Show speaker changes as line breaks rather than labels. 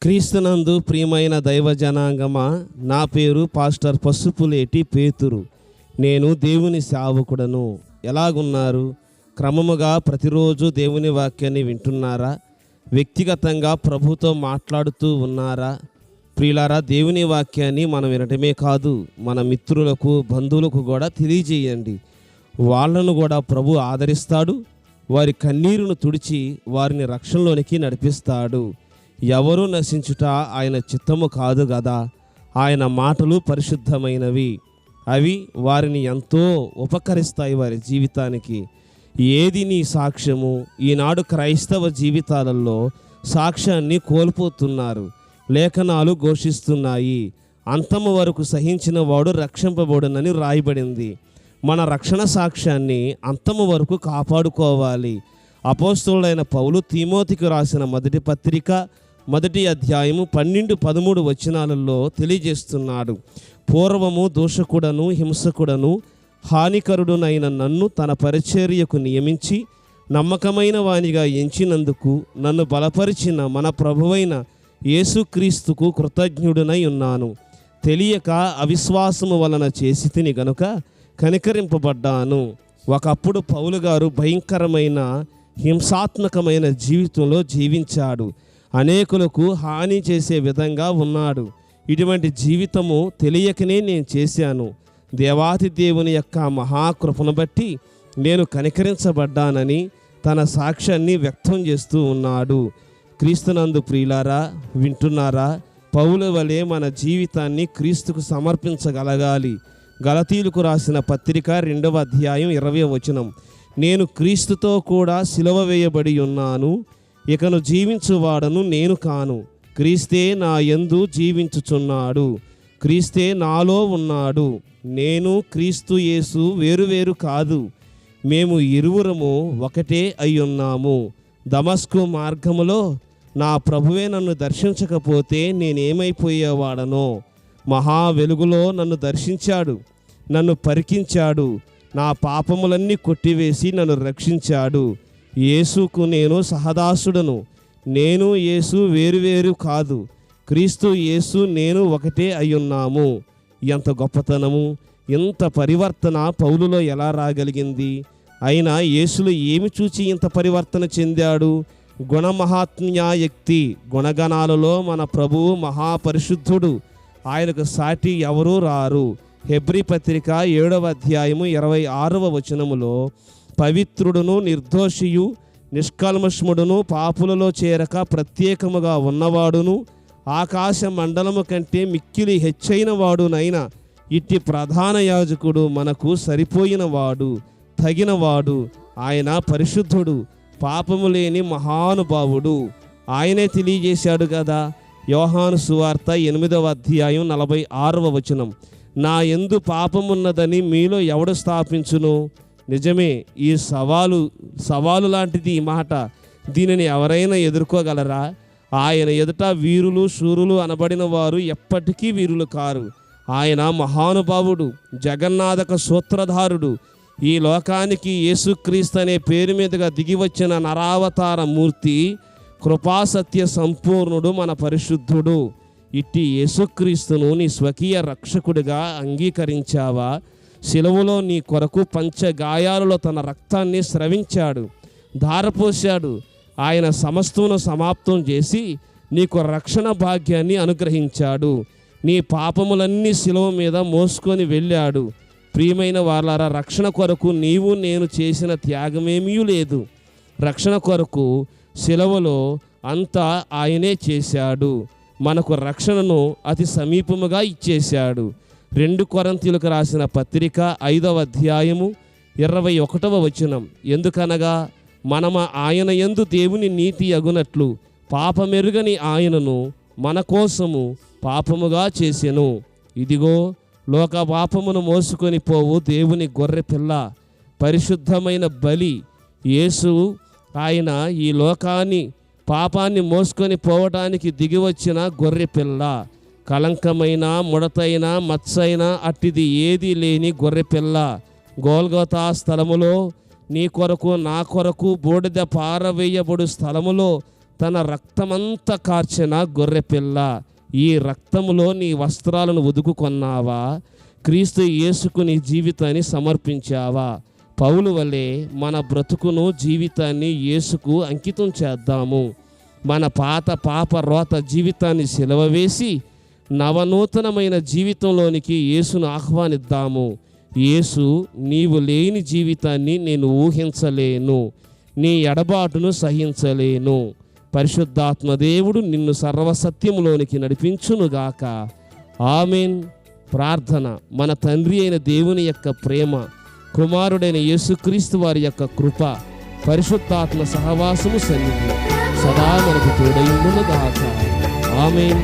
క్రీస్తునందు ప్రియమైన దైవ జనాంగమా, నా పేరు పాస్టర్ పసుపులేటి పేతురు. నేను దేవుని సేవకుడను. ఎలాగున్నారు? క్రమముగా ప్రతిరోజు దేవుని వాక్యాన్ని వింటున్నారా? వ్యక్తిగతంగా ప్రభుతో మాట్లాడుతూ ఉన్నారా? ప్రియులారా, దేవుని వాక్యాన్ని మనం వినటమే కాదు, మన మిత్రులకు, బంధువులకు కూడా తెలియజేయండి. వాళ్ళను కూడా ప్రభు ఆదరిస్తాడు. వారి కన్నీరును తుడిచి వారిని రక్షణలోనికి నడిపిస్తాడు. ఎవరు నశించుట ఆయన చిత్తము కాదు కదా. ఆయన మాటలు పరిశుద్ధమైనవి. అవి వారిని ఎంతో ఉపకరిస్తాయి వారి జీవితానికి. ఏది నీ సాక్ష్యము? ఈనాడు క్రైస్తవ జీవితాలలో సాక్ష్యాన్ని కోల్పోతున్నారు. లేఖనాలు ఘోషిస్తున్నాయి, అంతము వరకు సహించిన వాడు రక్షింపబడునని రాయబడింది. మన రక్షణ సాక్ష్యాన్ని అంతము వరకు కాపాడుకోవాలి. అపోస్తలుడైన పౌలు తిమోతికి రాసిన మొదటి పత్రిక 1వ అధ్యాయము 12-13 వచనాలలో తెలియజేస్తున్నాడు. పూర్వము దూషకుడను, హింసకుడను, హానికరుడునైన నన్ను తన పరిచర్యకు నియమించి నమ్మకమైన వానిగా ఎంచినందుకు నన్ను బలపరిచిన మన ప్రభువైన యేసుక్రీస్తుకు కృతజ్ఞుడునై ఉన్నాను. తెలియక అవిశ్వాసము వలన చేసి తిని గనుక కనికరింపబడ్డాను. ఒకప్పుడు పౌలు గారు భయంకరమైన హింసాత్మకమైన జీవితంలో జీవించాడు. అనేకులకు హాని చేసే విధంగా ఉన్నాడు. ఇటువంటి జీవితము తెలియకనే నేను చేశాను. దేవాతి దేవుని యొక్క మహాకృపను బట్టి నేను కనికరించబడ్డానని తన సాక్ష్యాన్ని వ్యక్తం చేస్తూ ఉన్నాడు. క్రీస్తునందు ప్రియులారా, వింటున్నారా? పౌలు వలె మన జీవితాన్ని క్రీస్తుకు సమర్పించగలగాలి. గలతీయులకు రాసిన పత్రిక 2వ అధ్యాయం 20వ వచనం, నేను క్రీస్తుతో కూడా సిలువ వేయబడి ఉన్నాను. ఇకను జీవించువాడను నేను కాను, క్రీస్తే నా యందు జీవించుచున్నాడు. క్రీస్తే నాలో ఉన్నాడు. నేను క్రీస్తు యేసు వేరువేరు కాదు. మేము ఇరువురము ఒకటే అయ్యున్నాము. దమస్కు మార్గములో నా ప్రభువే నన్ను దర్శించకపోతే నేనేమైపోయేవాడనో. మహా వెలుగులో నన్ను దర్శించాడు, నన్ను పరికించాడు, నా పాపములన్నీ కొట్టివేసి నన్ను రక్షించాడు. యేసుకు నేను సహదాసుడను. నేను యేసు వేరువేరు కాదు, క్రీస్తు యేసు నేను ఒకటే అయ్యున్నాము. ఎంత గొప్పతనము, ఎంత పరివర్తన పౌలులో ఎలా రాగలిగింది? అయినా యేసులో ఏమి చూచి ఇంత పరివర్తన చెందాడు? గుణమహాత్మ్యాయక్తి, గుణగణాలలో మన ప్రభువు మహాపరిశుద్ధుడు. ఆయనకు సాటి ఎవరూ రారు. హెబ్రీ పత్రిక 7వ అధ్యాయము 26వ వచనములో, పవిత్రుడును, నిర్దోషియు, నిష్కల్మషముడును, పాపులలో చేరక ప్రత్యేకముగా ఉన్నవాడును, ఆకాశ మండలము కంటే మిక్కిలి హెచ్చైన వాడునైనా ఇట్టి ప్రధాన యాజకుడు మనకు సరిపోయినవాడు, తగినవాడు. ఆయన పరిశుద్ధుడు, పాపము లేని మహానుభావుడు. ఆయనే తెలియజేశాడు కదా. యోహాను సువార్త 8వ అధ్యాయం 46వ వచనం, నా యందు పాపమున్నదని మీలో ఎవడు స్థాపించును? నిజమే, ఈ సవాలు లాంటిది ఈ మాట. దీనిని ఎవరైనా ఎదుర్కోగలరా? ఆయన ఎదుట వీరులు, శూరులు అనబడిన వారు ఎప్పటికీ వీరులు కారు. ఆయన మహానుభావుడు, జగన్నాథక సూత్రధారుడు. ఈ లోకానికి యేసుక్రీస్తు అనే పేరు మీదుగా దిగివచ్చిన నరావతార మూర్తి, కృపాసత్య సంపూర్ణుడు, మన పరిశుద్ధుడు. ఇట్టి యేసుక్రీస్తును నీ స్వకీయ రక్షకుడిగా అంగీకరించావా? శిలువలో నీ కొరకు పంచగాయాలలో తన రక్తాన్ని స్రవించాడు, ధారపోశాడు. ఆయన సమస్తమును సమాప్తం చేసి నీకు రక్షణ భాగ్యాన్ని అనుగ్రహించాడు. నీ పాపములన్నీ శిలువ మీద మోసుకొని వెళ్ళాడు. ప్రియమైన వారలారా, రక్షణ కొరకు నీవు నేను చేసిన త్యాగమేమీ లేదు. రక్షణ కొరకు శిలువలో అంతా ఆయనే చేశాడు. మనకు రక్షణను అతి సమీపముగా ఇచ్చేశాడు. 2 కొరింథీయులకు రాసిన పత్రిక 5వ అధ్యాయము 21వ వచనం, ఎందుకనగా మనము ఆయన యందు దేవుని నీతి అగునట్లు పాపమెరుగని ఆయనను మన కోసము పాపముగా చేసెను. ఇదిగో, లోక పాపమును మోసుకొని పోవు దేవుని గొర్రె పిల్ల, పరిశుద్ధమైన బలి యేసు. ఆయన ఈ లోకాన్ని పాపాన్ని మోసుకొని పోవటానికి దిగివచ్చిన గొర్రె పిల్ల. కలంకమైన, ముడతైన, మచ్చైన అట్టిది ఏదీ లేని గొర్రెపిల్ల. గోల్గొతా స్థలములో నీ కొరకు, నా కొరకు బూడిద పారవేయబడు స్థలములో తన రక్తమంతా కార్చిన గొర్రెపిల్ల. ఈ రక్తములో నీ వస్త్రాలను ఉదుకుకొన్నావా? క్రీస్తు యేసుకు నీ జీవితాన్ని సమర్పించావా? పౌలు వలె మన బ్రతుకును జీవితాన్ని యేసుకు అంకితం చేద్దాము. మన పాత పాప రోత జీవితాన్ని సిలువ వేసి నవనూతనమైన జీవితంలోనికి యేసును ఆహ్వానిద్దాము. యేసు, నీవు లేని జీవితాన్ని నేను ఊహించలేను, నీ ఎడబాటును సహించలేను. పరిశుద్ధాత్మ దేవుడు నిన్ను సర్వసత్యములోనికి నడిపించునుగాక. ఆమేన్. ప్రార్థన. మన తండ్రి అయిన దేవుని యొక్క ప్రేమ, కుమారుడైన యేసుక్రీస్తు వారి యొక్క కృప, పరిశుద్ధాత్మ సహవాసము సన్నిధి సదా మనకు తోడైండునుగాక. ఆమేన్.